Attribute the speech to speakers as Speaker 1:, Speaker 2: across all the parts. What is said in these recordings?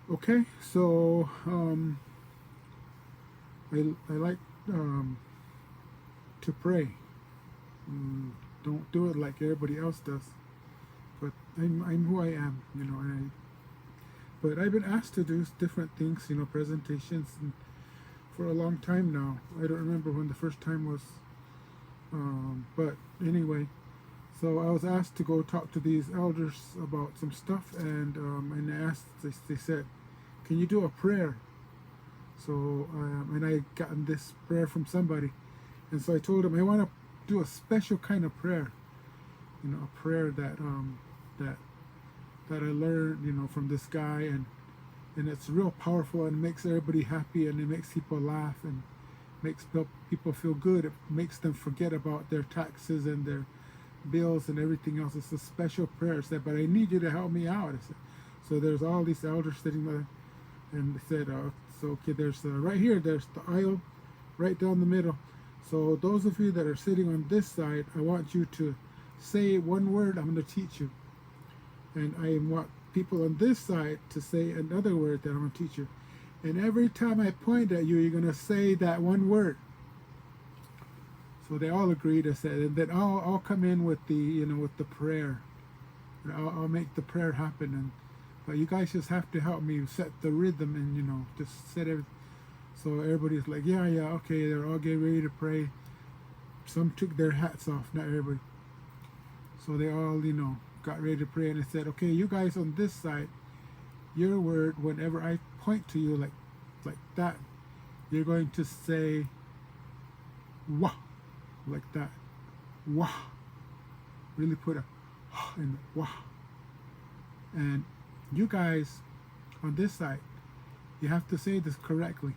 Speaker 1: Okay, so I like to pray. Mm, don't do it like everybody else does, but I'm who I am, And but I've been asked to do different things, presentations, and for a long time now. I don't remember when the first time was, but anyway. So I was asked to go talk to these elders about some stuff, and I asked. They said, "Can you do a prayer?" So and I gotten this prayer from somebody, and so I told him I want to do a special kind of prayer, a prayer that that I learned, from this guy, and it's real powerful and makes everybody happy and it makes people laugh and makes people feel good. It makes them forget about their taxes and their bills and everything else. It's a special prayer. I said, but I need you to help me out. I said, so there's all these elders sitting there, and they said, so okay, there's right here, there's the aisle right down the middle. So those of you that are sitting on this side, I want you to say one word I'm going to teach you, and I want people on this side to say another word that I'm going to teach you. And every time I point at you, you're going to say that one word. So they all agreed. I said, and then I'll come in with the with the prayer. And I'll make the prayer happen. And but you guys just have to help me set the rhythm and just set everything. So everybody's like, yeah, yeah, okay. They're all getting ready to pray. Some took their hats off, not everybody. So they all got ready to pray, and I said, okay, you guys on this side, your word, whenever I point to you like that, you're going to say wah, like that. Wah. Really put a in wah. And you guys on this side, you have to say this correctly.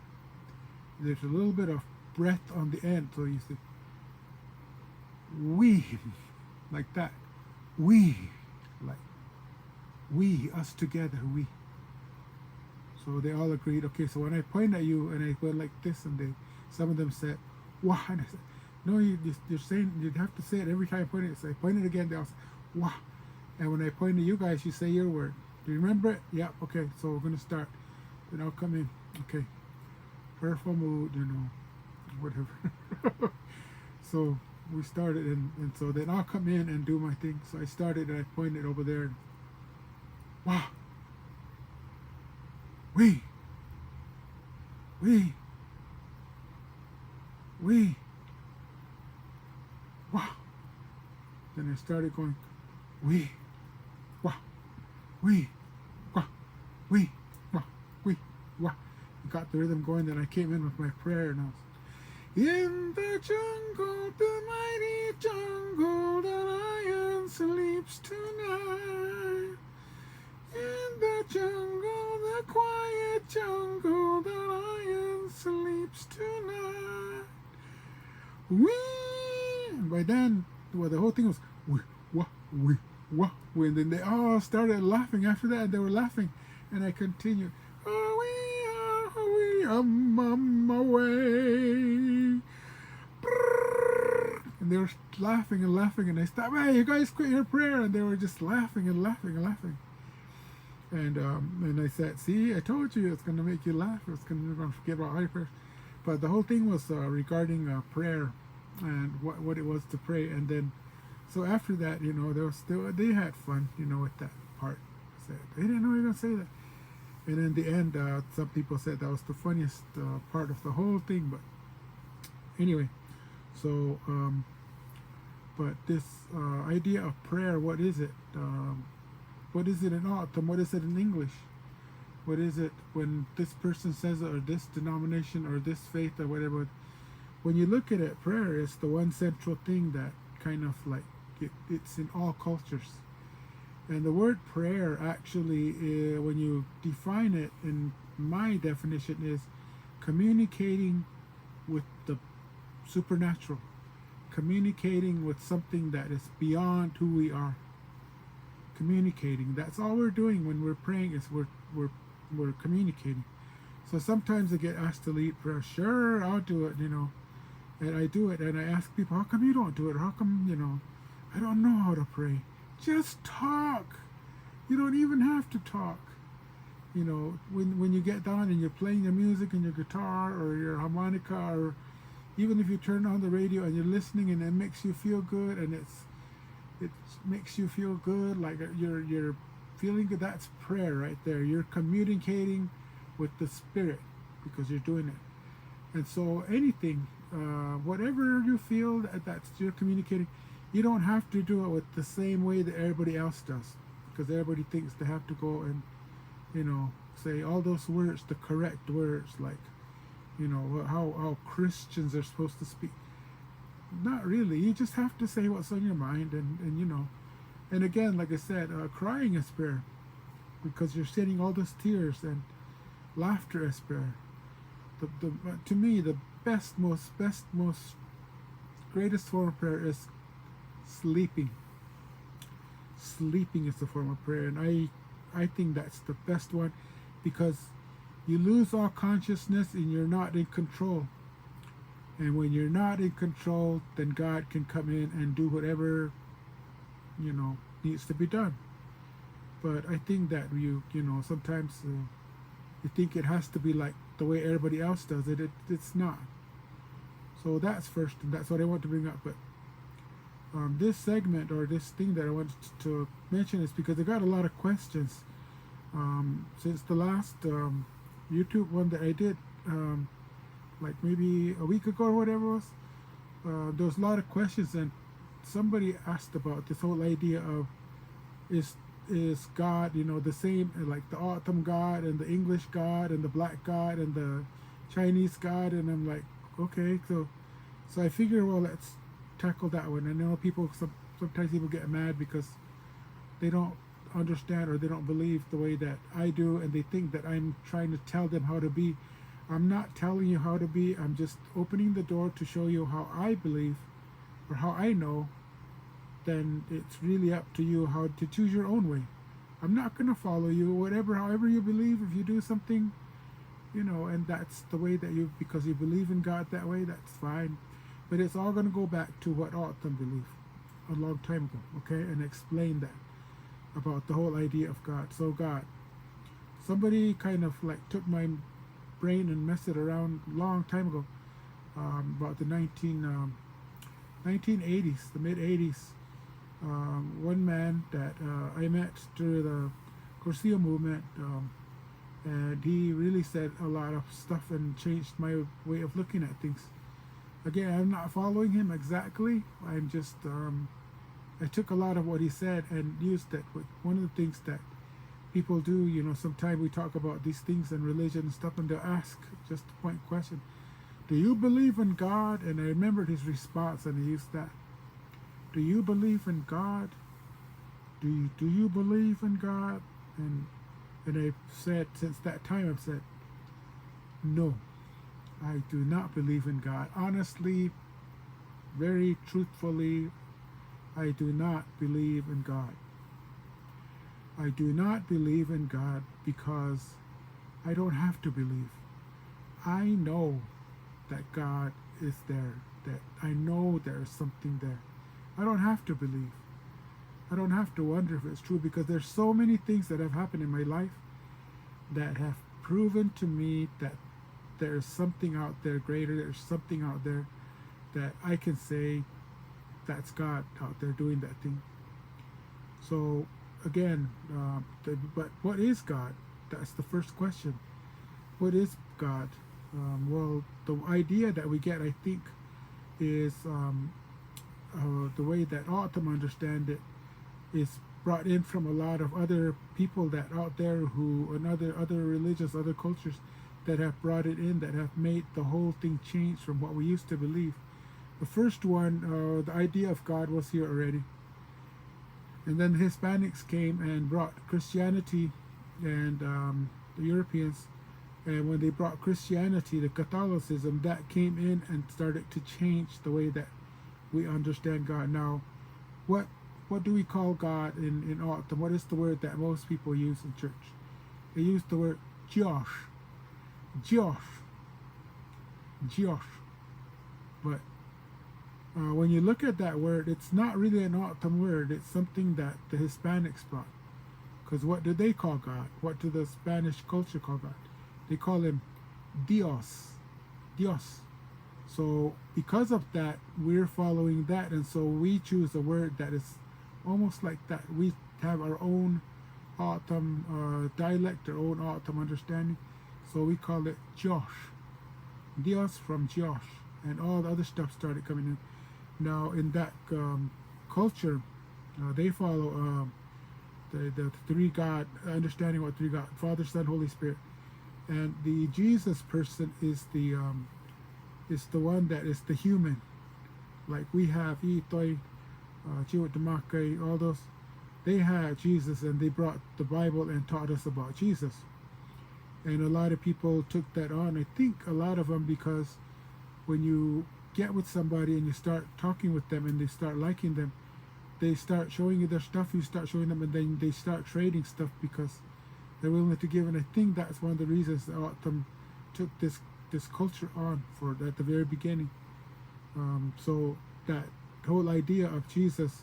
Speaker 1: There's a little bit of breath on the end, so you say we, like that. We, like we, us together, we. So they all agreed. Okay, so when I point at you and I went like this, and some of them said, "Wah," and I said, "No, you're saying you have to say it every time I point it." So I pointed again. They all said, "Wah," and when I point at you guys, you say your word. Do you remember it? Yeah. Okay, so we're gonna start. Then I'll come in. Okay, prayerful mood, whatever. So we started, and so then I'll come in and do my thing. So I started and I pointed over there. And, wow, we, we, we, wow. Then I started going, we, wow, we, wow, we, wow, we, wow. Got the rhythm going. Then I came in with my prayer, and I was, in the jungle, the mighty jungle, the lion sleeps tonight. In the jungle, the quiet jungle, the lion sleeps tonight. We. And by then, well, the whole thing was we, wah, we, wah, we. And then they all started laughing after that. They were laughing, and I continued. We on my way. And they were laughing and laughing, and I stopped. Hey, you guys quit your prayer, and they were just laughing and laughing and laughing. And I said, see, I told you it's gonna make you laugh. It's gonna forget about high prayer. But the whole thing was regarding prayer and what it was to pray. And then, so after that, they had fun, with that part. I said, they didn't know you were gonna say that. And in the end, some people said that was the funniest part of the whole thing. But anyway, so but this idea of prayer, what is it? What is it in autumn? What is it in English? What is it when this person says it, or this denomination, or this faith, or whatever? When you look at it, prayer is the one central thing that kind of like it's in all cultures. And the word prayer actually, when you define it, in my definition, is communicating with the supernatural, communicating with something that is beyond who we are. Communicating. That's all we're doing when we're praying, is we're communicating. So sometimes I get asked to lead prayer. Sure, I'll do it, and I do it, and I ask people, how come you don't do it? How come, I don't know how to pray. Just talk. You don't even have to talk. you know, when you get down and you're playing your music and your guitar or your harmonica, or even if you turn on the radio and you're listening and it makes you feel good, and it makes you feel good, like you're feeling good, that's prayer right there. You're communicating with the Spirit because you're doing it. And so anything, whatever you feel that's you're communicating, you don't have to do it with the same way that everybody else does, because everybody thinks they have to go and, you know, say all those words, the correct words, like, you know, how Christians are supposed to speak. Not really. You just have to say what's on your mind, and you know, and again, like I said, crying is prayer, because you're shedding all those tears, and laughter is prayer. To me, the most greatest form of prayer is sleeping. Sleeping is the form of prayer, and I think that's the best one, because you lose all consciousness and you're not in control. And when you're not in control, then God can come in and do whatever, you know, needs to be done. But I think that you know, sometimes you think it has to be like the way everybody else does it. It's not. So that's first, and that's what I want to bring up. But this segment, or this thing that I wanted to mention, is because I got a lot of questions since the last YouTube one that I did, like maybe a week ago or whatever it was. There was a lot of questions, and somebody asked about this whole idea of is God, you know, the same, like the Autumn God and the English God and the Black God and the Chinese God. And I'm like, okay, so I figure, well, let's tackle that one. And I know people, sometimes people get mad because they don't understand or they don't believe the way that I do, and they think that I'm trying to tell them how to be. I'm not telling you how to be. I'm just opening the door to show you how I believe or how I know. Then it's really up to you how to choose your own way. I'm not going to follow you, however you believe. If you do something, you know, and that's the way that you, because you believe in God that way, that's fine. But it's all going to go back to what Autumn believed a long time ago, okay? And explain that about the whole idea of God. So God, somebody kind of like took my brain and messed it around a long time ago, about the 1980s, the mid 80s. One man that I met through the Cursillo movement, and he really said a lot of stuff and changed my way of looking at things. Again, I'm not following him exactly. I'm just I took a lot of what he said and used it. One of the things that people do, you know, sometimes we talk about these things and religion and stuff, and they'll ask just a point question, do you believe in God? And I remembered his response, and he used that. Do you believe in God? Do you believe in God? And I said, since that time, I've said, no, I do not believe in God. Honestly, very truthfully, I do not believe in God. I do not believe in God because I don't have to believe. I know that God is there, that I know there is something there. I don't have to believe. I don't have to wonder if it's true, because there's so many things that have happened in my life that have proven to me that there's something out there greater, there's something out there that I can say that's God out there doing that thing. So again, but what is God? That's the first question. What is God? Well, the idea that we get, I think, is the way that Autumn understand it is brought in from a lot of other people that out there who, and other religions, other cultures that have brought it in, that have made the whole thing change from what we used to believe. The first one, the idea of God was here already. And then the Hispanics came and brought Christianity, and the Europeans. And when they brought Christianity, the Catholicism, that came in and started to change the way that we understand God. Now, what do we call God in Autumn? What is the word that most people use in church? They use the word Josh. But when you look at that word, it's not really an Autumn word. It's something that the Hispanics brought. Because what do they call God? What do the Spanish culture call God? They call him Dios. Dios. So because of that, we're following that, and so we choose a word that is almost like that. We have our own autumn dialect, our own autumn understanding. So we call it Josh. Dios from Josh. And all the other stuff started coming in. Now in that culture, they follow the three God, understanding what three God, Father, Son, Holy Spirit. And the Jesus person is the one that is the human. Like we have GEWKDAG, all those. They had Jesus, and they brought the Bible and taught us about Jesus. And a lot of people took that on. I think a lot of them, because when you get with somebody and you start talking with them and they start liking them, they start showing you their stuff, you start showing them, and then they start trading stuff because they're willing to give. And I think that's one of the reasons that Autumn took this culture on for at the very beginning. So that whole idea of Jesus,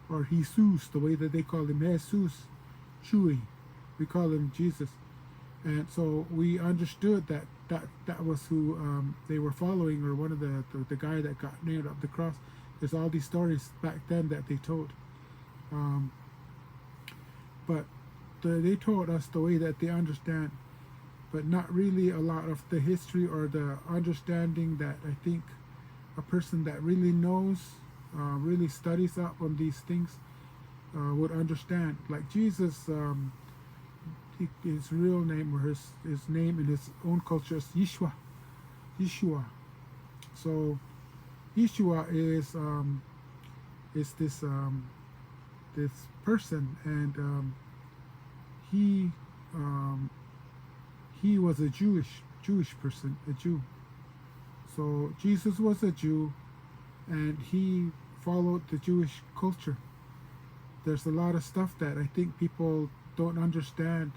Speaker 1: or Jesus, the way that they call him, Jesus, Chewy, we call him Jesus. And so we understood that was who they were following, or one of the guy that got nailed up the cross. There's all these stories back then that they told. But they told us the way that they understand, but not really a lot of the history or the understanding that I think a person that really knows, really studies up on these things would understand. Like Jesus, his real name, or his name in his own culture, is Yeshua. Yeshua. So Yeshua is this this person, and he was a Jewish person, a Jew. So Jesus was a Jew, and he followed the Jewish culture. There's a lot of stuff that I think people don't understand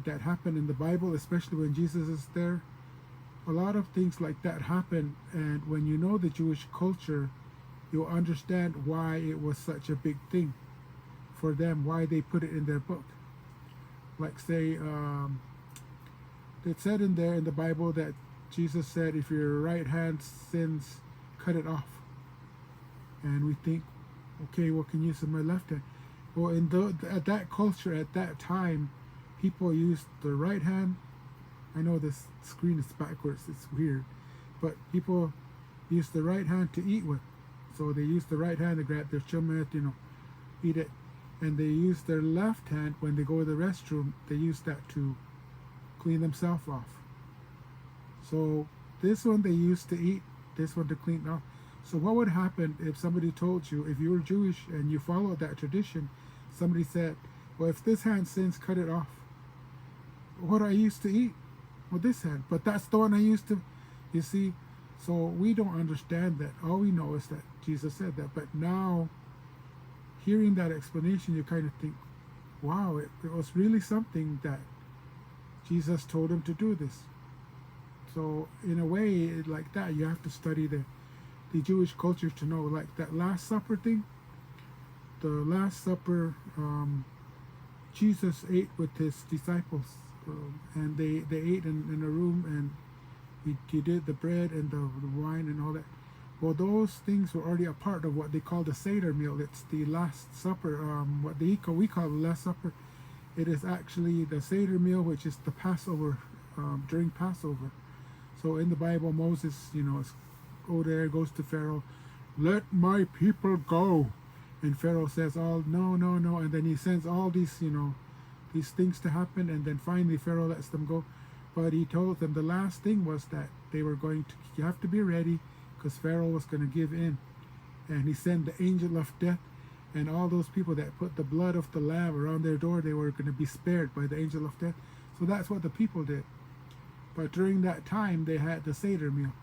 Speaker 1: that happened in the Bible, especially when Jesus is there. A lot of things like that happen, and when you know the Jewish culture, you'll understand why it was such a big thing for them, why they put it in their book. Like say, it said in there in the Bible that Jesus said, if your right hand sins, cut it off. And we think, okay, what can you use in my left hand? Well, at that culture, at that time, people used the right hand. I know this screen is backwards, it's weird, but people used the right hand to eat with. So they used the right hand to grab their chumet, eat it. And they used their left hand when they go to the restroom, they used that to clean themselves off. So this one they used to eat, this one to clean off. So what would happen if somebody told you, if you were Jewish and you followed that tradition, somebody said, well, if this hand sins, cut it off. What I used to eat? Well, this hand. But that's the one I used to, you see. So we don't understand that. All we know is that Jesus said that. But now, hearing that explanation, you kind of think, wow, it was really something that Jesus told him to do this. So in a way, like that, you have to study the Jewish culture to know. Like that Last Supper thing, the Last Supper, Jesus ate with his disciples, and they ate in a room, and he did the bread and the wine and all that. Well, those things were already a part of what they call the Seder meal. It's the Last Supper, what we call the Last Supper. It is actually the Seder meal, which is the Passover, during Passover. So in the Bible, Moses, go there, goes to Pharaoh, let my people go. And Pharaoh says, oh, no. And then he sends all these, these things to happen. And then finally Pharaoh lets them go. But he told them the last thing was that they were going to, you have to be ready, because Pharaoh was going to give in. And he sent the angel of death, and all those people that put the blood of the lamb around their door, they were going to be spared by the angel of death. So that's what the people did. But during that time, they had the Seder meal.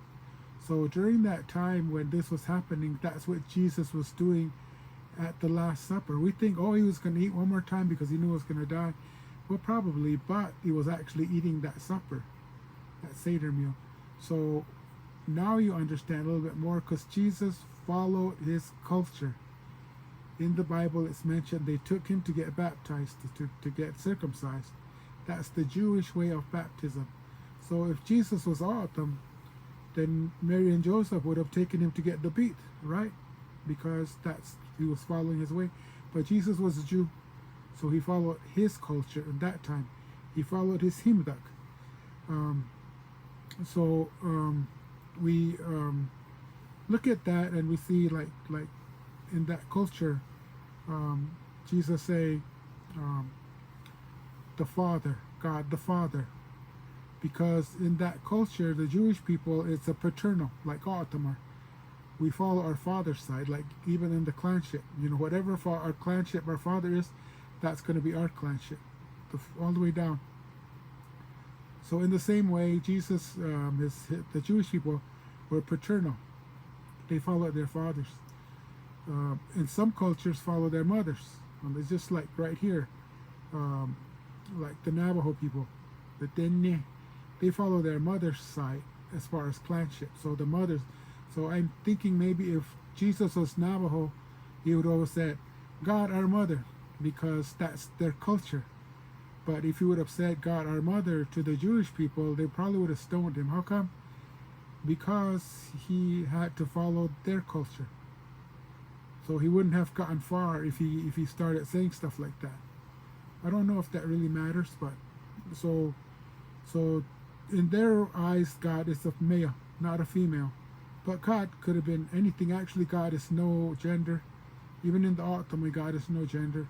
Speaker 1: So during that time when this was happening, that's what Jesus was doing at the Last Supper. We think, oh, he was going to eat one more time because he knew he was going to die. Well, probably, but he was actually eating that supper, that Seder meal. So now you understand a little bit more, because Jesus followed his culture. in the Bible it's mentioned they took him to get baptized, to get circumcised. That's the Jewish way of baptism. So if Jesus was autumn, then Mary and Joseph would have taken him to get the beat, right? Because he was following his way. But Jesus was a Jew, so he followed his culture at that time. He followed his himdag. We look at that and we see like in that culture, Jesus say the Father, God the Father, because in that culture, the Jewish people, it's a paternal, like Ottoman. We follow our father's side, like even in the clanship. Whatever for our clanship our father is, that's going to be our clanship, all the way down. So in the same way, Jesus, the Jewish people were paternal. They followed their fathers. And some cultures follow their mothers. It's just like right here, like the Navajo people, the Tenye, they follow their mother's side as far as clanship. So the mothers. So I'm thinking maybe if Jesus was Navajo, he would always said, God our mother, because that's their culture. But if he would have said God our mother to the Jewish people, they probably would have stoned him. How come? Because he had to follow their culture. So he wouldn't have gotten far if he started saying stuff like that. I don't know if that really matters, but so in their eyes, God is a male, not a female. But God could have been anything. Actually, God is no gender. Even in the Ottoman, God is no gender.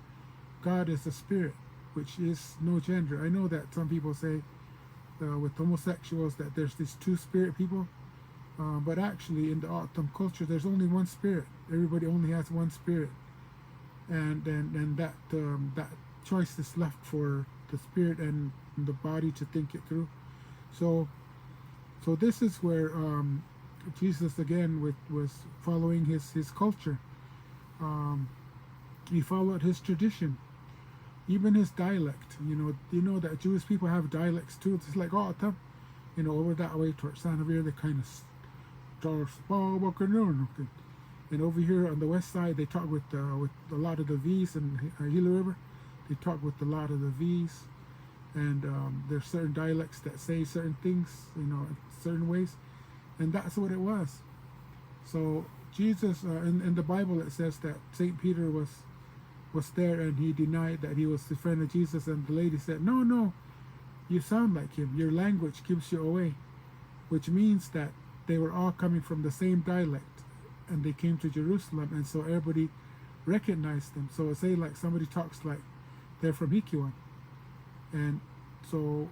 Speaker 1: God is a spirit, which is no gender. I know that some people say with homosexuals that there's these two spirit people. But actually, in the Ottoman culture, there's only one spirit. Everybody only has one spirit. And that choice is left for the spirit and the body to think it through. So this is where Jesus again was following his culture. He followed his tradition, even his dialect. You know that Jewish people have dialects too. It's like over that way towards Santa Vera, they kind of and over here on the west side they talk with a lot of the V's, and Gila River they talk with a lot of the V's, and there's certain dialects that say certain things, in certain ways, and that's what it was. So Jesus, in the Bible it says that St. Peter was there and he denied that he was the friend of Jesus, and the lady said, no, you sound like him, your language gives you away, which means that they were all coming from the same dialect, and they came to Jerusalem, and so everybody recognized them. So say like somebody talks like they're from Hikiwan, and so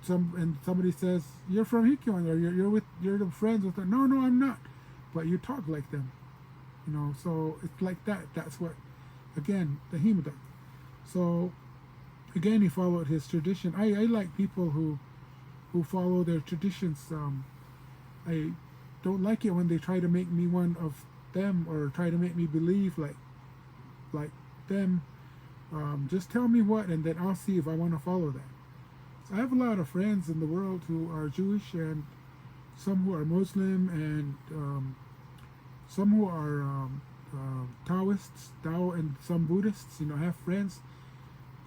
Speaker 1: somebody says you're from Hikiwan, or you're the friends with them. No, I'm not, but you talk like them, So it's like that. That's what, again, the himdag. So again, he followed his tradition. I like people who follow their traditions. I don't like it when they try to make me one of them, or try to make me believe like them. Just tell me what, and then I'll see if I want to follow that. So I have a lot of friends in the world who are Jewish, and some who are Muslim, and some who are Taoists, and some Buddhists. I have friends,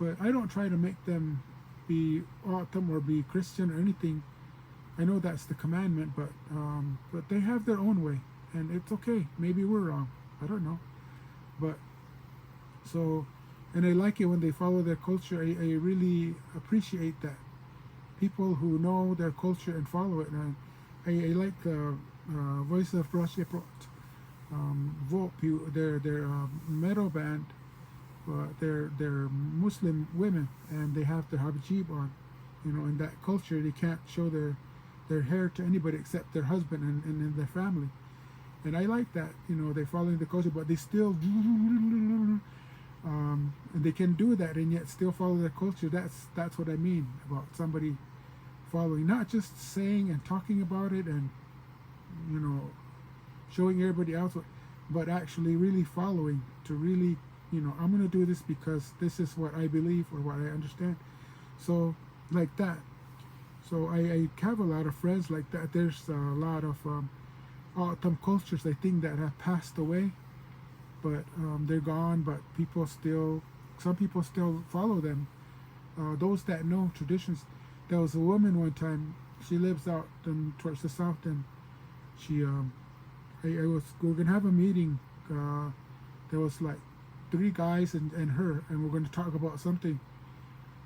Speaker 1: but I don't try to make them be Autumn or be Christian or anything. I know that's the commandment, but they have their own way, and it's okay. Maybe we're wrong. I don't know. But and I like it when they follow their culture. I really appreciate that. People who know their culture and follow it. And I like the Voice of Rocheprot, their metal band. They're Muslim women, and they have the hijab on. In that culture, they can't show their hair to anybody except their husband and their family. And I like that, they're following the culture, but they still and they can do that and yet still follow their culture. That's what I mean about somebody following, not just saying and talking about it and showing everybody else, but actually really following, to really, I'm going to do this because this is what I believe or what I understand. So like that. So I have a lot of friends like that. There's a lot of autumn cultures, I think, that have passed away. but they're gone. But some people still follow them. Those that know traditions. There was a woman one time. She lives out towards the south, and she we were gonna have a meeting. There was like three guys and her, and we're gonna talk about something.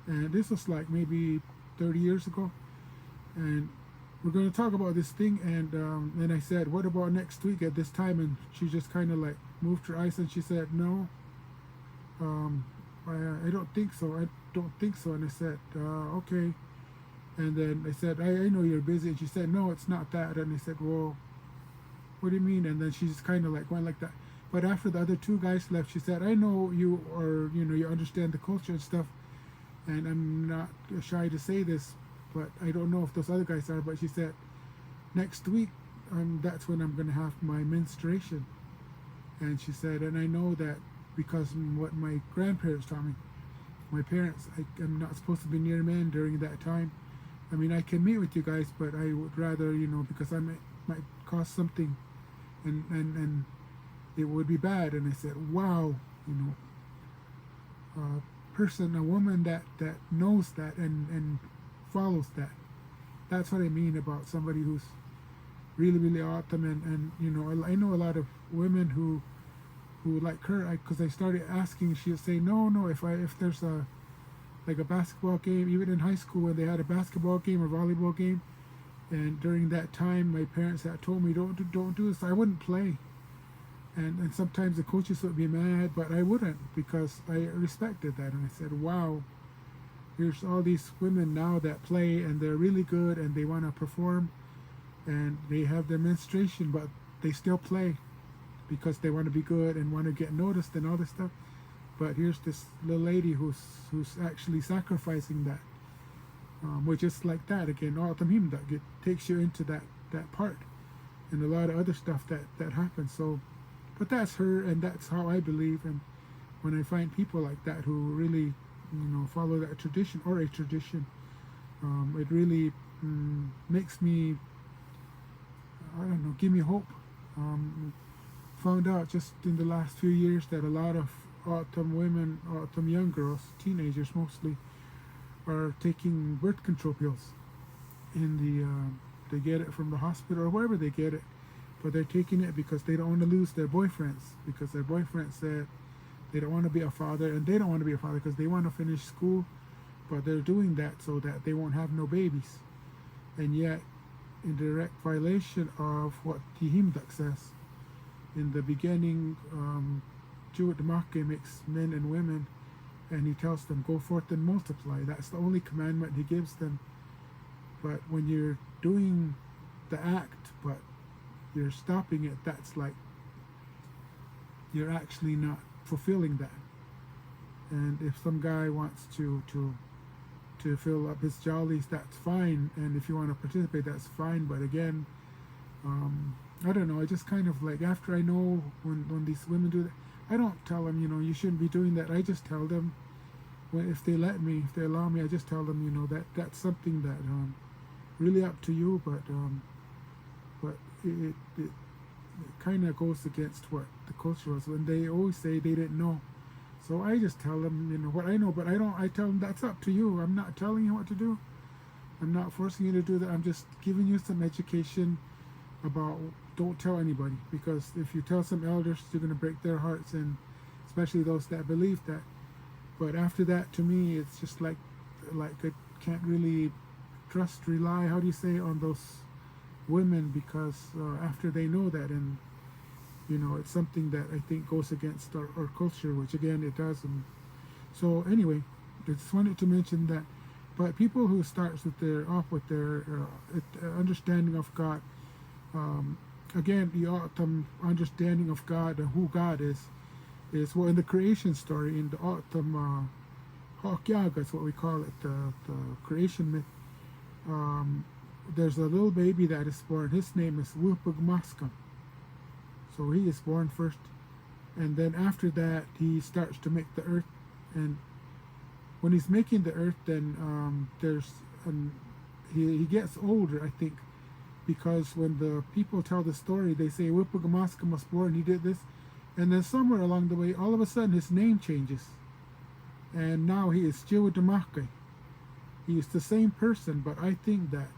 Speaker 1: And this was like maybe 30 years ago, and we're going to talk about this thing. And I said, what about next week at this time? And she just kind of like moved her eyes and she said, no, I don't think so. I don't think so. And I said, okay. And then I said, I know you're busy. And she said, no, it's not that. And I said, well, what do you mean? And then she just kind of like went like that. But after the other two guys left, she said, I know you are, you understand the culture and stuff. And I'm not shy to say this, but I don't know if those other guys are. But she said, next week, that's when I'm going to have my menstruation. And she said, and I know that because what my grandparents taught me. My parents, I'm not supposed to be near men during that time. I mean, I can meet with you guys, but I would rather, because I might cause something, and it would be bad. And I said, wow, a woman that knows that and follows that. That's what I mean about somebody who's really, really awesome. And I know a lot of women who like her, because I started asking. She would say, no, if there's a basketball game, even in high school when they had a basketball game or volleyball game, and during that time my parents had told me don't do this, I wouldn't play. And sometimes the coaches would be mad, but I wouldn't, because I respected that. And I said, wow, here's all these women now that play and they're really good and they want to perform and they have their menstruation, but they still play because they want to be good and want to get noticed and all this stuff. But here's this little lady who's actually sacrificing that, which is like that again. It takes you into that part, and a lot of other stuff that happens. So, but that's her, and that's how I believe. And when I find people like that who really, follow that tradition or a tradition, it really makes me, give me hope. Found out just in the last few years that a lot of autumn women, autumn young girls, teenagers mostly, are taking birth control pills. They get it from the hospital or wherever they get it, but they're taking it because they don't want to lose their boyfriends, because their boyfriend said they don't want to be a father, and they don't want to be a father because they want to finish school, but they're doing that so that they won't have no babies. And yet, in direct violation of what GEWKDAG says. In the beginning, GEWKDAG makes men and women, and he tells them, go forth and multiply. That's the only commandment he gives them. But when you're doing the act, but you're stopping it, that's like you're actually not fulfilling that. And if some guy wants to fill up his jollies, that's fine. And if you want to participate, that's fine. But again, I don't know. I just kind of like, after I know when these women do that, I don't tell them, you shouldn't be doing that. I just tell them, if they let me, if they allow me, I just tell them, that's something that really up to you. But it kind of goes against what the culture was. When they always say they didn't know, so I just tell them, what I know. But I tell them that's up to you. I'm not telling you what to do. I'm not forcing you to do that. I'm just giving you some education about, don't tell anybody, because if you tell some elders, you're going to break their hearts, and especially those that believe that. But after that, to me, it's just like I can't really rely, how do you say, on those women, because after they know that, and it's something that I think goes against our culture, which again it does. And so anyway, I just wanted to mention that. But people who starts with their understanding of God, again, the autumn understanding of God and who God is well, in the creation story, in the autumn GEWKDAG, that's what we call it, the creation myth. There's a little baby that is born. His name is GEWKDAG. So he is born first, and then after that he starts to make the earth. And when he's making the earth, then he gets older, I think, because when the people tell the story, they say GEWKDAG was born, he did this, And then somewhere along the way, all of a sudden his name changes, and now he is GEWKDAG. He is the same person, but I think that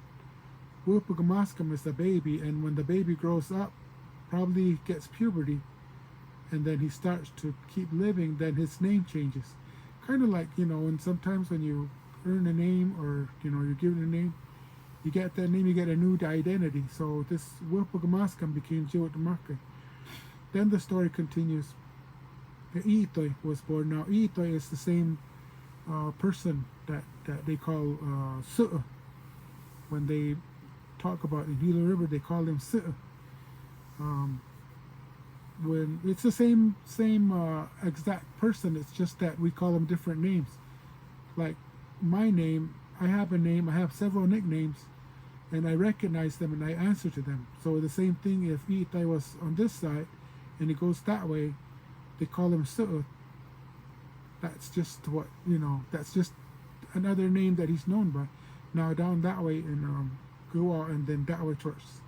Speaker 1: GEWKDAG is the baby, and when the baby grows up, probably gets puberty, and then he starts to keep living, then his name changes. Kind of like, and sometimes when you earn a name, or you're given a name, you get that name, you get a new identity. So this GEWKDAG became GEWKDAG. Then the story continues. Itoy was born. Now Itoy is the same person that they call Su'a. When they talk about in Gila River, they call him Su'a. When it's the same exact person, it's just that we call them different names. Like my name, I have a name, I have several nicknames, and I recognize them and I answer to them. So the same thing if Itai was on this side and he goes that way, they call him Su'ut. That's just what, that's just another name that he's known by. Now down that way in Goa, and then that way towards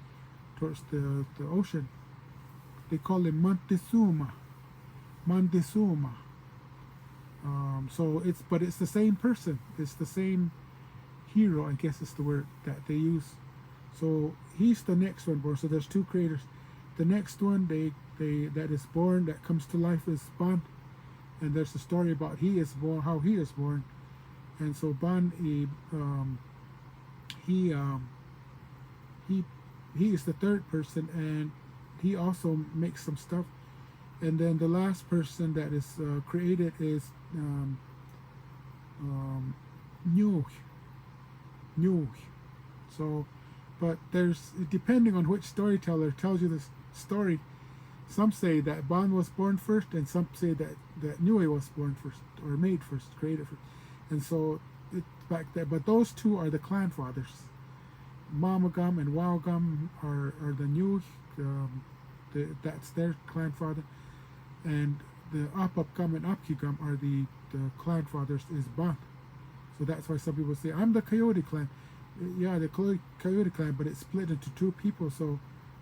Speaker 1: the ocean, they call him Montezuma. Montezuma. So it's the same person. It's the same hero, I guess is the word that they use. So he's the next one born. So there's two creators. The next one that is born, that comes to life, is Ban, and there's a story about how he is born, and so Ban he is the third person, and he also makes some stuff. And then the last person that is created is Nyuh. So, but there's, depending on which storyteller tells you this story, some say that Ban was born first, and some say that Nyuh was born first, or made first, created first. And so it's back there. But those two are the clan fathers. Mamagam and Waogam are the Nyuh. That's their clan father, and the Apapgam and Apkigam are the clan fathers is Ban. So that's why some people say, I'm the Coyote clan. Yeah, the Coyote clan, but it's split into two people. So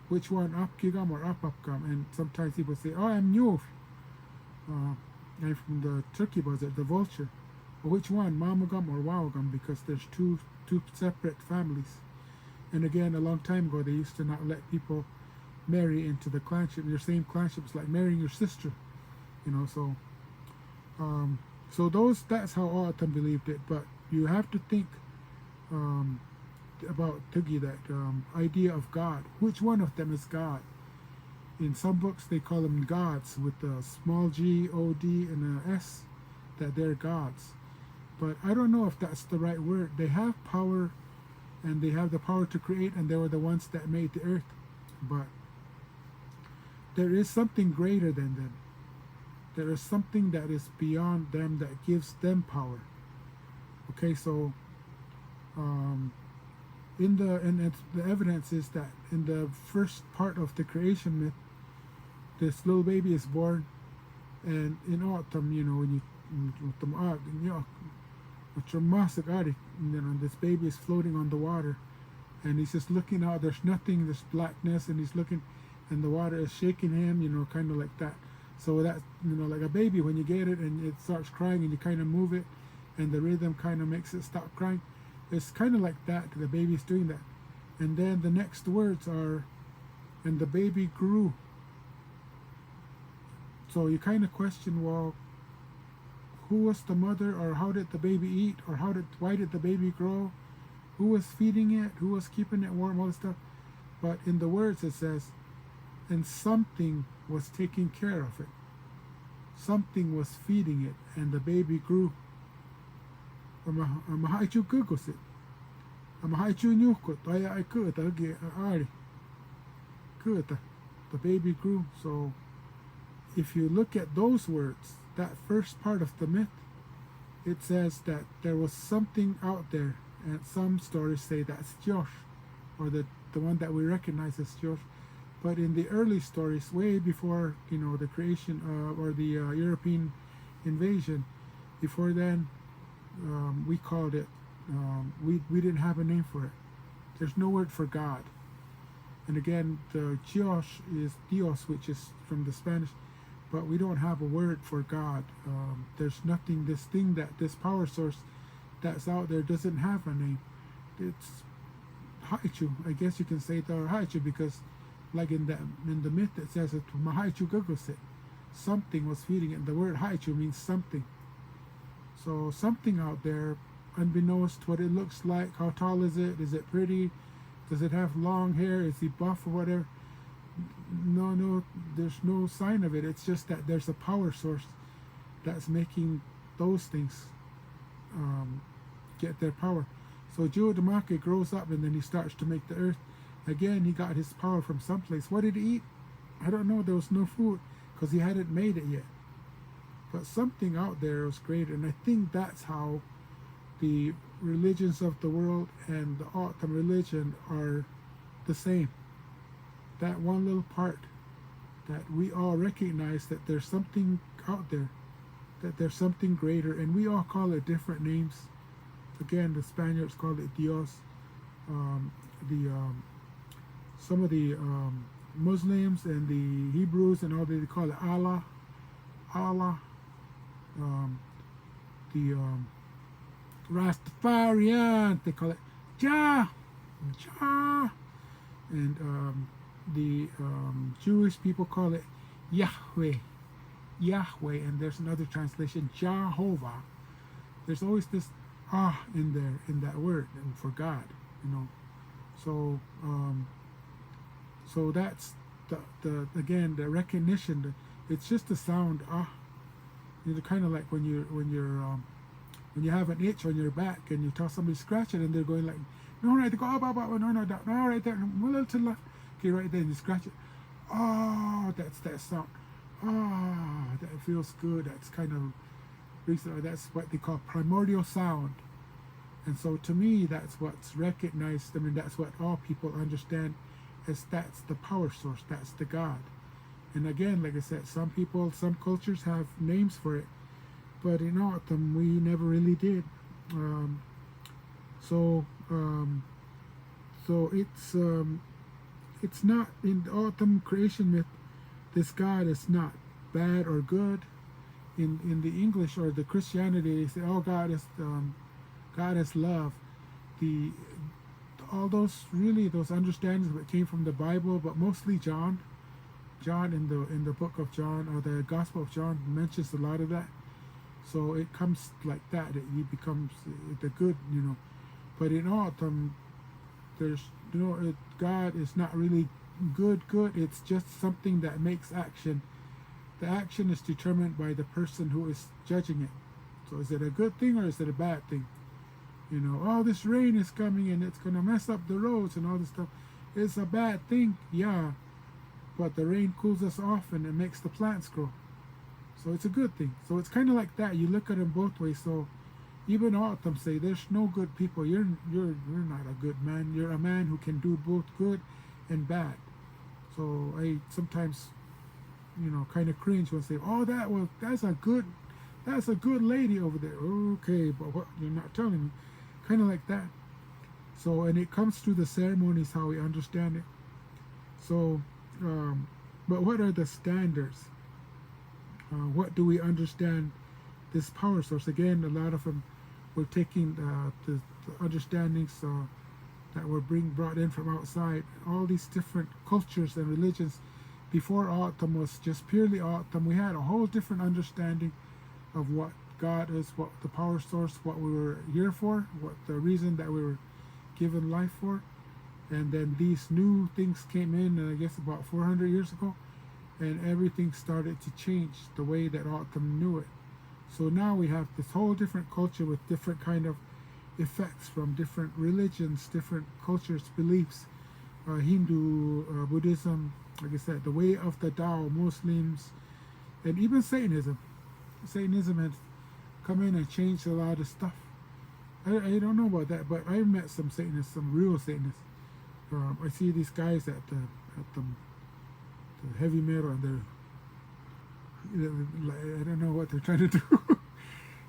Speaker 1: which one, Apkigam or Apapgam? And sometimes people say, oh, I'm Nyuh. I'm from the turkey buzzard, the vulture. But which one, Mamagam or Waogam? Because there's two separate families. And again, a long time ago, they used to not let people marry into the clanship. Your same clanship is like marrying your sister, So, that's how O'odham believed it. But you have to think about Tugi, that idea of God. Which one of them is God? In some books, they call them gods with a small G, O-D, and a S. That they're gods. But I don't know if that's the right word. They have power, and they have the power to create, and they were the ones that made the earth. But there is something greater than them. There is something that is beyond them that gives them power. Okay, so the evidence is that in the first part of the creation myth, this little baby is born, and in autumn, when this baby is floating on the water, and he's just looking out. There's nothing, there's blackness, and he's looking, and the water is shaking him, kind of like that. So that, like a baby, when you get it and it starts crying and you kind of move it, and the rhythm kind of makes it stop crying. It's kind of like that. The baby's doing that. And then the next words are, and the baby grew. So you kind of question, well, who was the mother, or how did the baby eat, or why did the baby grow? Who was feeding it? Who was keeping it warm? All this stuff. But in the words it says, and something was taking care of it. Something was feeding it, and the baby grew. The baby grew. So if you look at those words, that first part of the myth, it says that there was something out there, and some stories say that's Josh, or the one that we recognize as Josh. But in the early stories, way before the creation or the European invasion, before then, we called it. We didn't have a name for it. There's no word for God. And again, the Josh is Dios, which is from the Spanish, but we don't have a word for God. There's nothing, this power source that's out there doesn't have a name. It's Haichu. I guess you can say it or Haichu, because like in the myth it says that Mahaichu Gugusit, something was feeding it. The word Haichu means something. So something out there, unbeknownst what it looks like. How tall is it? Is it pretty? Does it have long hair? Is he buff or whatever? No, there's no sign of it. It's just that there's a power source that's making those things get their power. So GEWKDAG grows up and then he starts to make the earth. Again, he got his power from someplace. What did he eat? I don't know. There was no food because he hadn't made it yet. But something out there was greater, and I think that's how the religions of the world and the Autumn religion are the same. That one little part that we all recognize that there's something out there, that there's something greater, and we all call it different names. Again, the Spaniards call it Dios. Some of the Muslims and the Hebrews and all, they call it Allah. The Rastafarian, they call it Jah. And the Jewish people call it Yahweh, and there's another translation, Jehovah. There's always this in there, in that word, and for God, So so that's the again, the recognition. It's just the sound kind of like when you have an itch on your back and you tell somebody scratch it and they're going like, no, right, they go, no, right there, a little to the left. Okay, right there, and you scratch it. That's that sound. That feels good. That's kind of, that's what they call primordial sound. And so to me, that's what's recognized. I mean, that's what all people understand as that's the power source. That's the God. And again, like I said, some people, some cultures have names for it, but in Autumn we never really did. So it's not in the Autumn creation myth. This God is not bad or good. In the English or the Christianity, they say, "Oh, God is love." All those understandings that came from the Bible, but mostly John in the book of John or the Gospel of John mentions a lot of that. So it comes like that. He becomes the good, But in Autumn, there's God is not really good. It's just something that makes action. The action is determined by the person who is judging it. So is it a good thing or is it a bad thing? This rain is coming and it's going to mess up the roads and all this stuff. It's a bad thing, yeah. But the rain cools us off and it makes the plants grow. So it's a good thing. So it's kind of like that. You look at them both ways. So even Autumn say there's no good people. You're not a good man. You're a man who can do both good and bad. So I sometimes kind of cringe when I say, that's a good lady over there. Okay, but what, you're not telling me. Kind of like that. So, and it comes through the ceremonies how we understand it. So, but what are the standards? What do we understand this power source? Again, a lot of them were taking the understandings that were brought in from outside. All these different cultures and religions. Before Autumn was just purely Autumn, we had a whole different understanding of what God is, what the power source, what we were here for, what the reason that we were given life for. And then these new things came in, I guess about 400 years ago, and everything started to change the way that Autumn knew it. So now we have this whole different culture with different kind of effects from different religions, different cultures, beliefs, Hindu, Buddhism, like I said, the way of the Tao, Muslims, and even Satanism. Satanism has come in and changed a lot of stuff. I don't know about that, but I met some Satanists, some real Satanists. I see these guys at the heavy metal, and I don't know what they're trying to do.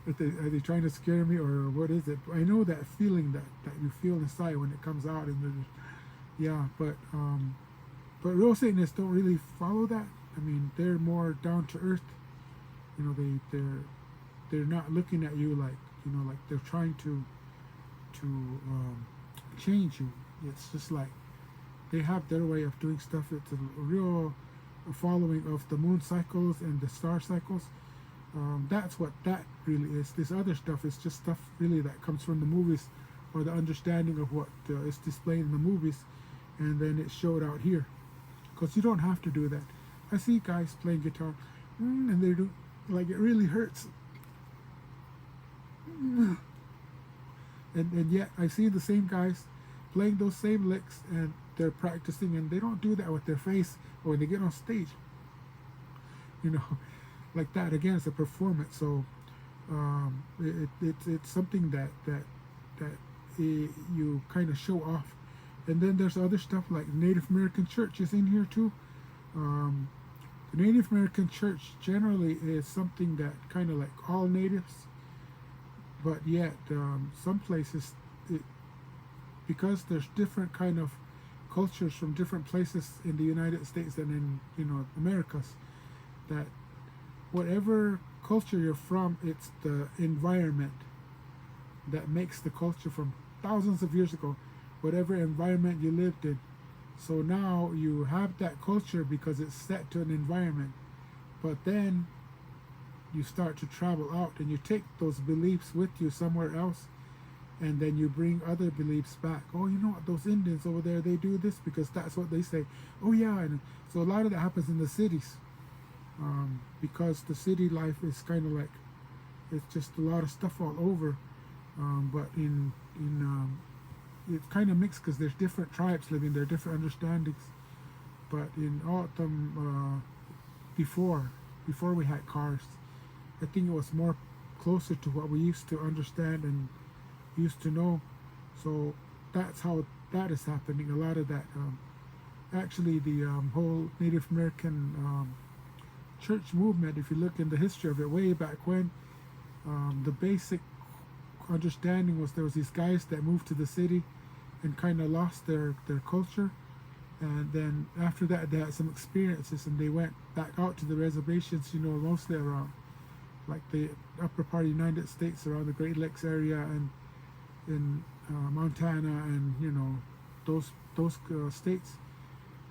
Speaker 1: Are they trying to scare me or what is it? I know that feeling that you feel inside when it comes out, and but real Satanists don't really follow that. I mean, they're more down to earth. You know, they're not looking at you like, you know, like they're trying to change you. It's just like they have their way of doing stuff. It's a real following of the moon cycles and the star cycles. That's what that really is. This other stuff is just stuff really that comes from the movies, or the understanding of what is displayed in the movies, and then it's showed out here. Because you don't have to do that. I see guys playing guitar, and they do, like, it really hurts. And yet I see the same guys playing those same licks, and they're practicing, and they don't do that with their face or when they get on stage. You know, like that again, it's a performance. So it's something that you kind of show off. And then there's other stuff like Native American church is in here too. The Native American church generally is something that kind of like all natives, but yet some places, because there's different kind of cultures from different places in the United States and in, you know, Americas, that whatever culture you're from, it's the environment that makes the culture from thousands of years ago, whatever environment you lived in. So now you have that culture because it's set to an environment, but then you start to travel out and you take those beliefs with you somewhere else, and then you bring other beliefs back. Oh, you know what, those Indians over there, they do this because that's what they say. Oh yeah. And so a lot of that happens in the cities, because the city life is kind of like, it's just a lot of stuff all over, but in it's kind of mixed because there's different tribes living there, different understandings. But in autumn, before we had cars, I think it was more closer to what we used to understand and used to know. So that's how that is happening. A lot of that, actually, the whole Native American church movement, if you look in the history of it, way back when, the basic understanding was there was these guys that moved to the city and kind of lost their culture, and then after that they had some experiences and they went back out to the reservations, you know, mostly around like the upper part of the United States, around the Great Lakes area and in Montana and, you know, those states,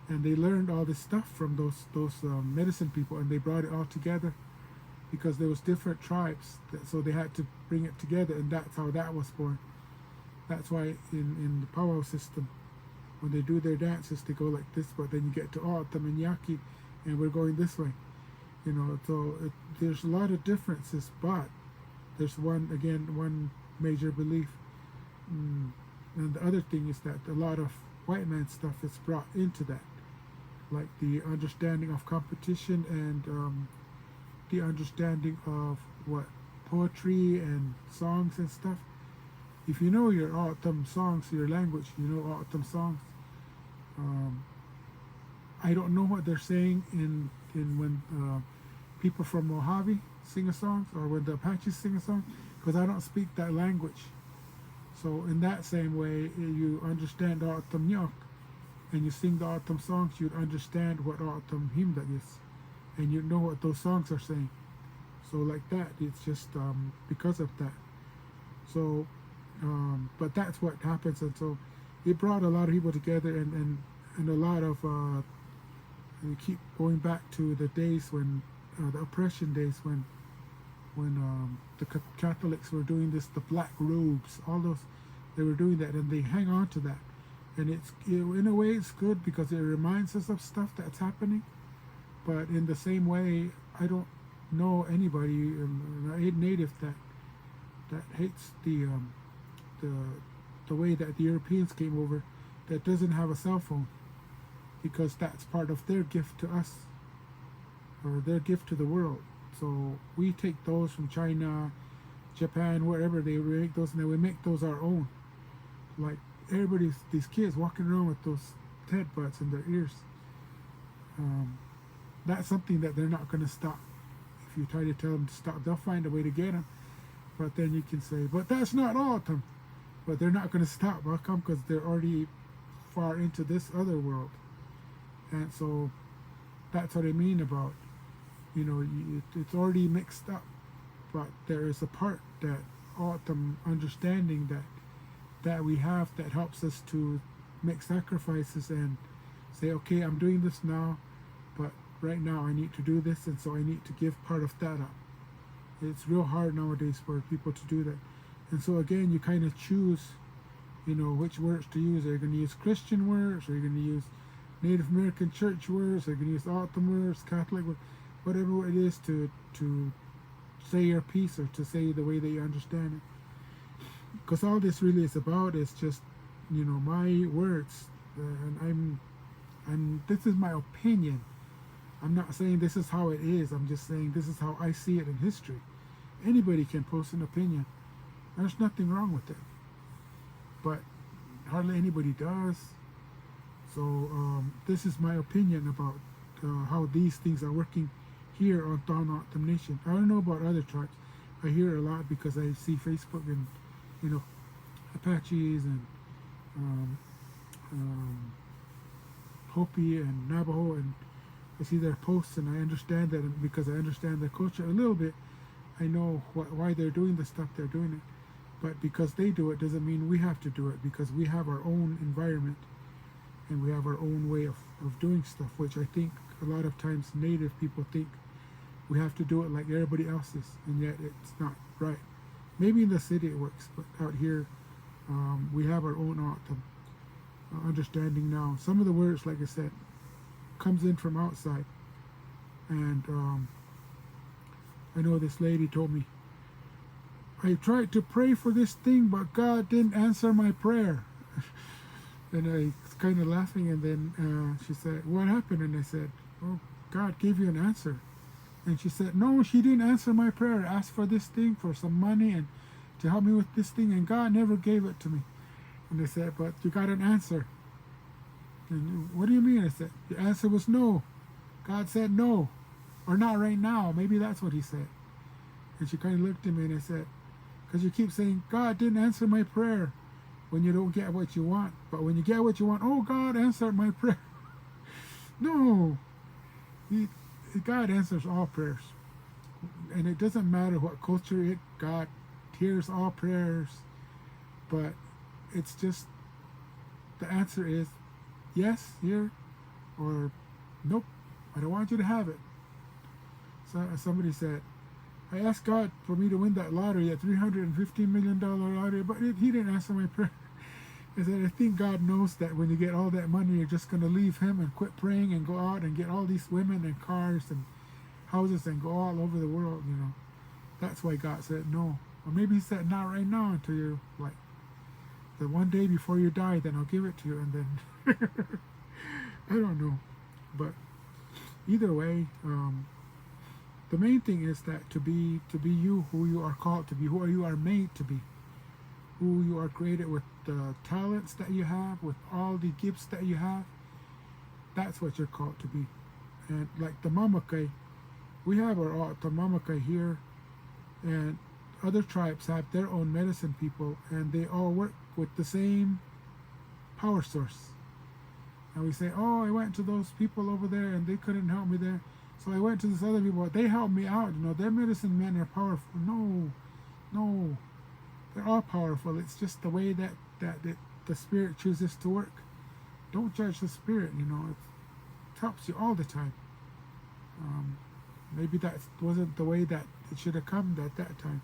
Speaker 1: and they learned all this stuff from those medicine people, and they brought it all together because there was different tribes, so they had to bring it together, and that's how that was born. That's why in the powwow system, when they do their dances, they go like this, but then you get to autumn and yaki, and we're going this way. You know, so there's a lot of differences, but there's one major belief. And the other thing is that a lot of white man stuff is brought into that, like the understanding of competition and the understanding of what poetry and songs and stuff. If you know your autumn songs, your language, you know autumn songs. I don't know what they're saying in when people from Mojave sing a song, or when the Apaches sing a song, because I don't speak that language. So in that same way, you understand autumn nyok, and you sing the autumn songs, you'd understand what autumn himdag is, and you know what those songs are saying. So like that, it's just because of that. So, but that's what happens, and so it brought a lot of people together, and a lot of we keep going back to the days when the oppression days, when the Catholics were doing this, the black robes, all those, they were doing that, and they hang on to that, and in a way it's good because it reminds us of stuff that's happening. But in the same way, I don't know anybody, a native that hates the way that the Europeans came over, that doesn't have a cell phone, because that's part of their gift to us, or their gift to the world. So we take those from China, Japan, wherever they make those, and then we make those our own. Like these kids walking around with those headbuds in their ears. That's something that they're not going to stop. If you try to tell them to stop, they'll find a way to get them. But then you can say, but that's not autumn. But they're not going to stop. How come? Because they're already far into this other world. And so that's what I mean about, it's already mixed up, but there is a part that autumn understanding that we have that helps us to make sacrifices and say, okay, I'm doing this now, but right now I need to do this, and so I need to give part of that up. It's real hard nowadays for people to do that. And so again, you kind of choose, which words to use. Are you going to use Christian words? Are you going to use Native American church words? Are you going to use autumn words, Catholic words? Whatever it is to say your piece or to say the way that you understand it. Because all this really is about is just, my words. And this is my opinion. I'm not saying this is how it is. I'm just saying this is how I see it in history. Anybody can post an opinion. There's nothing wrong with it. But hardly anybody does. So this is my opinion about how these things are working here on Autumn Nation. I don't know about other tribes. I hear a lot because I see Facebook and Apaches and Hopi and Navajo, and I see their posts, and I understand that, and because I understand their culture a little bit, I know why they're doing the stuff they're doing it. But because they do it doesn't mean we have to do it, because we have our own environment and we have our own way of doing stuff, which I think a lot of times Native people think we have to do it like everybody else's, and yet it's not right. Maybe in the city it works, but out here we have our own autumn understanding now. Some of the words, like I said, comes in from outside, and I know this lady told me, I tried to pray for this thing, but God didn't answer my prayer. And I was kind of laughing, and then she said, what happened? And I said, oh, God gave you an answer. And she said, no, she didn't answer my prayer. I asked for this thing, for some money, and to help me with this thing, and God never gave it to me. And I said, but you got an answer. And what do you mean? I said, the answer was no. God said no, or not right now. Maybe that's what he said. And she kind of looked at me, and I said, because you keep saying, God didn't answer my prayer when you don't get what you want. But when you get what you want, oh, God answered my prayer. No. God answers all prayers. And it doesn't matter what culture God hears all prayers. But it's just, the answer is yes, here, or nope, I don't want you to have it. So somebody said, I asked God for me to win that lottery, that $315 million lottery, but he didn't answer my prayer. I said, I think God knows that when you get all that money, you're just going to leave him and quit praying and go out and get all these women and cars and houses and go all over the world, That's why God said no. Or maybe he said, not right now, until you're like, the one day before you die, then I'll give it to you, and then, I don't know. But either way, the main thing is that to be you, who you are called to be, who you are made to be, who you are created with, the talents that you have, with all the gifts that you have, that's what you're called to be. And like the Mamakai, we have the Mamakai here, and other tribes have their own medicine people, and they all work with the same power source. And we say, oh, I went to those people over there and they couldn't help me there, so I went to this other people, they helped me out, their medicine men are powerful. No, they're all powerful. It's just the way that the spirit chooses to work. Don't judge the spirit, it helps you all the time. Maybe that wasn't the way that it should have come at that time.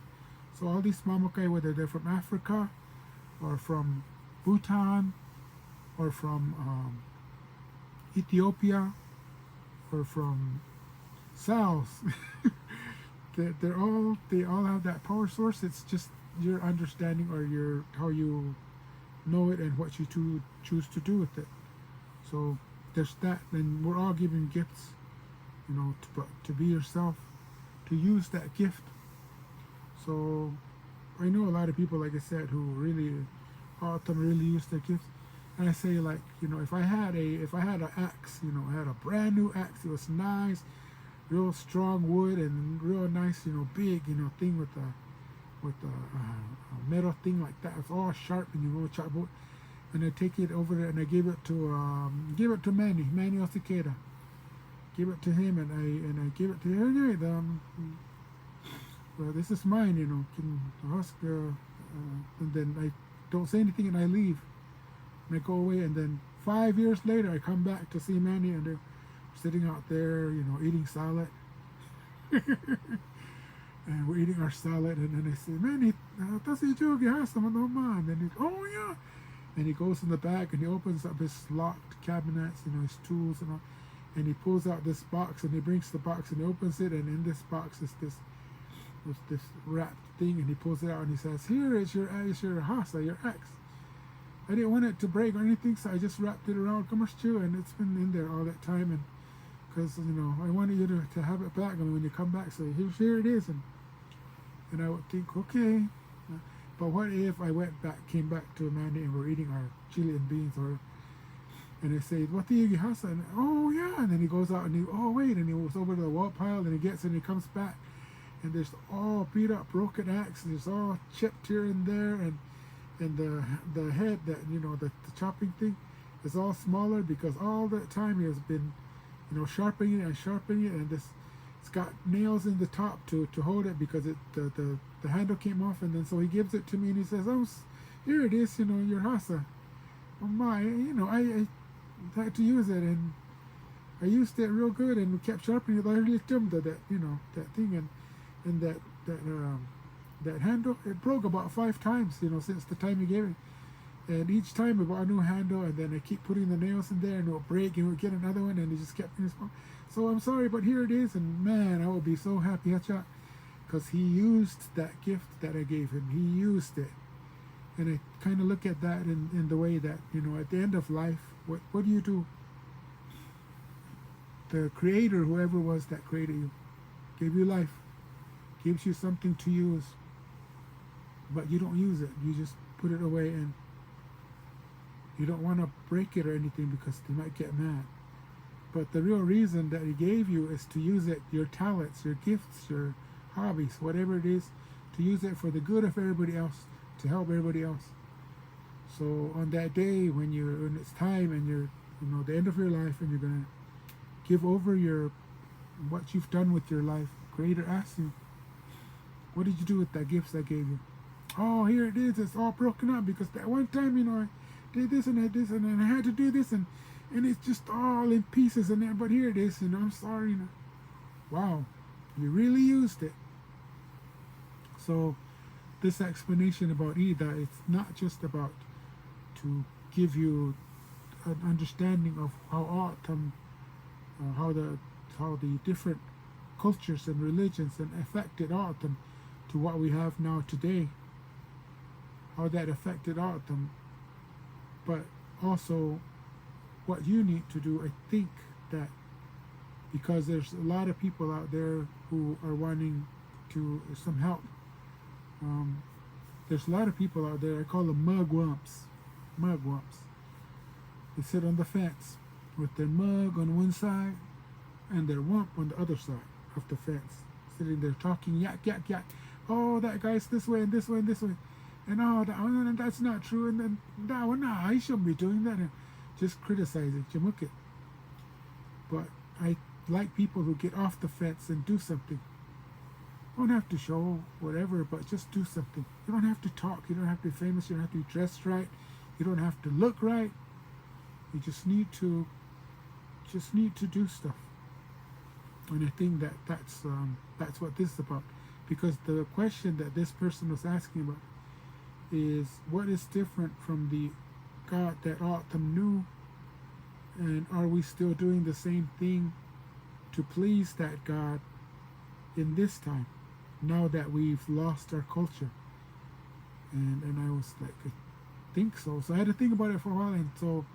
Speaker 1: So all these Mamakai, whether they're from Africa or from Bhutan or from Ethiopia or from South, they all have that power source. It's just your understanding or how you know it and what you choose to do with it. So there's that, and we're all given gifts, to be yourself, to use that gift. So I know a lot of people, like I said, who really use their gifts. And I say, like, if I had an axe, I had a brand new axe, it was nice, real strong wood and real nice, big, thing with a metal thing like that. It's all sharp, and you go chop wood. And I take it over there and I give it to Manny Cicada. give it to him, and I give it to him. Anyway, well, this is mine, you know. Can ask, and then I don't say anything, and I leave, and I go away, and then 5 years later, I come back to see Manny, and they're sitting out there, you know, eating salad. And we're eating our salad, and then I say, Manny, that's a joke, you have some of man. And he, oh yeah. And he goes in the back and he opens up his locked cabinets, you know, his tools and all, and he pulls out this box and he brings the box and he opens it, and in this box is this wrapped thing, and he pulls it out and he says, here is your hasa, your ex. I didn't want it to break or anything, so I just wrapped it around Kamaschu, and it's been in there all that time, and because, you know, I wanted you to have it back, and when you come back, so here it is, and I would think, okay, but what if I came back to Mandy, and we're eating our chili and beans, and I say, what do you have? And oh yeah, and then he goes out and and he goes over to the wall pile, and he gets and he comes back, and there's all beat up, broken axe, and there's all chipped here and there, and the head that, you know, the chopping thing is all smaller because all that time he has been, you know, sharpening it, and it's got nails in the top to hold it because the handle came off, and then so he gives it to me and he says, oh, here it is, you know, your hasa. Oh my, you know, I had to use it, and I used it real good, and we kept sharpening it. I really jumped that, you know, that thing, and that handle, it broke about 5 times, you know, since the time you gave it. And each time I bought a new handle, and then I keep putting the nails in there, and it would break, and we'll get another one, and it just kept me. So I'm sorry, but here it is, and man, I will be so happy, because he used that gift that I gave him. He used it. And I kind of look at that in the way that, you know, at the end of life, what do you do? The creator, whoever was that created you, gave you life, gives you something to use, but you don't use it. You just put it away, and you don't want to break it or anything because they might get mad. But the real reason that he gave you is to use it, your talents, your gifts, your hobbies, whatever it is, to use it for the good of everybody else, to help everybody else. So on that day when it's time and you're, you know, the end of your life, and you're gonna give over what you've done with your life, Creator asks you, what did you do with that gifts I gave you? Oh, here it is. It's all broken up because that one time, you know, I did this and I did this, and then I had to do this, and it's just all in pieces, and then, but here it is, you know, I'm sorry. You know. Wow, you really used it. So this explanation about Ida, it's not just about to give you an understanding of how autumn, how the different cultures and religions and affected autumn to what we have now today, how that affected autumn, but also what you need to do. I think that because there's a lot of people out there who are wanting some help. There's a lot of people out there, I call them mugwumps. They sit on the fence with their mug on one side and their wump on the other side of the fence, sitting there talking yak. Oh, that guy's this way and this way and this way, and that's not true, and then that one, nah, I shouldn't be doing that, and just criticizing Jamukit. But I like people who get off the fence and do something. You don't have to show whatever, but just do something. You don't have to talk. You don't have to be famous. You don't have to be dressed right. You don't have to look right. You just need to do stuff. And I think that's what this is about. Because the question that this person was asking about is, what is different from the God that Autumn knew, and are we still doing the same thing to please that God in this time, now that we've lost our culture? And I was like, I think so. So I had to think about it for a while, and so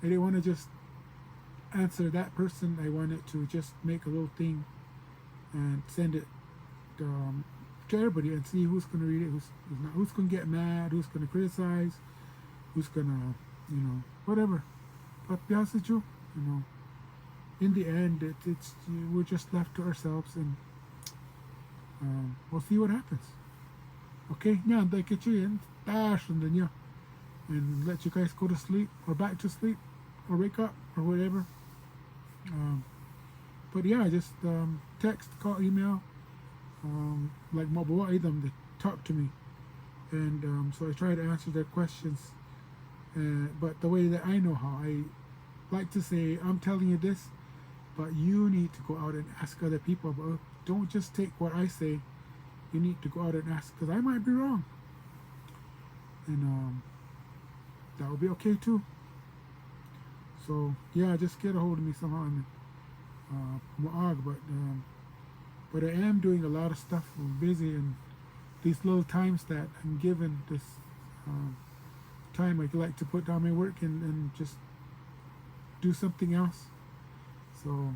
Speaker 1: I didn't want to just answer that person. I wanted to just make a little thing and send it to everybody and see who's going to read it, who's not, who's going to get mad, who's going to criticize, who's going to, you know, whatever. But be honest with you, you know, in the end, it's we're just left to ourselves, and we'll see what happens. Okay, now I'll get you in, and let you guys go to sleep, or back to sleep, or wake up, or whatever. But yeah, just text, call, email, like mabuhay them, they talk to me, and so I try to answer their questions. But the way that I know how, I like to say, I'm telling you this, but you need to go out and ask other people. But don't just take what I say. You need to go out and ask, because I might be wrong, and that will be okay too. So yeah, just get a hold of me somehow. And but I am doing a lot of stuff. I'm busy, and these little times that I'm given, this time I like to put down my work and just do something else. So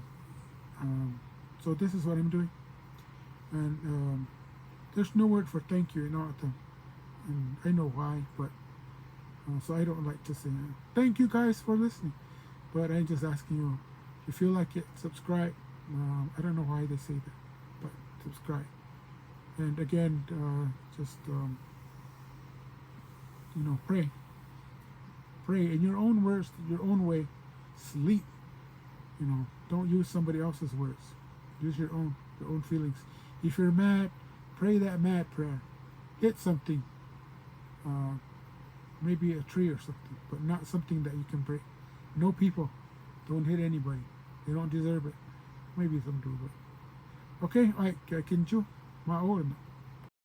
Speaker 1: so this is what I'm doing, and there's no word for thank you in autumn, and I know why, but so I don't like to say thank you guys for listening, but I'm just asking you, if you like it, subscribe. I don't know why they say that, but subscribe. And again, just pray in your own words, your own way. Sleep. Don't use somebody else's words. Use your own feelings. If you're mad, pray that mad prayer. Hit something, maybe a tree or something, but not something that you can break. No, people, don't hit anybody. They don't deserve it. Maybe some do, but okay. All right, kinju, mao.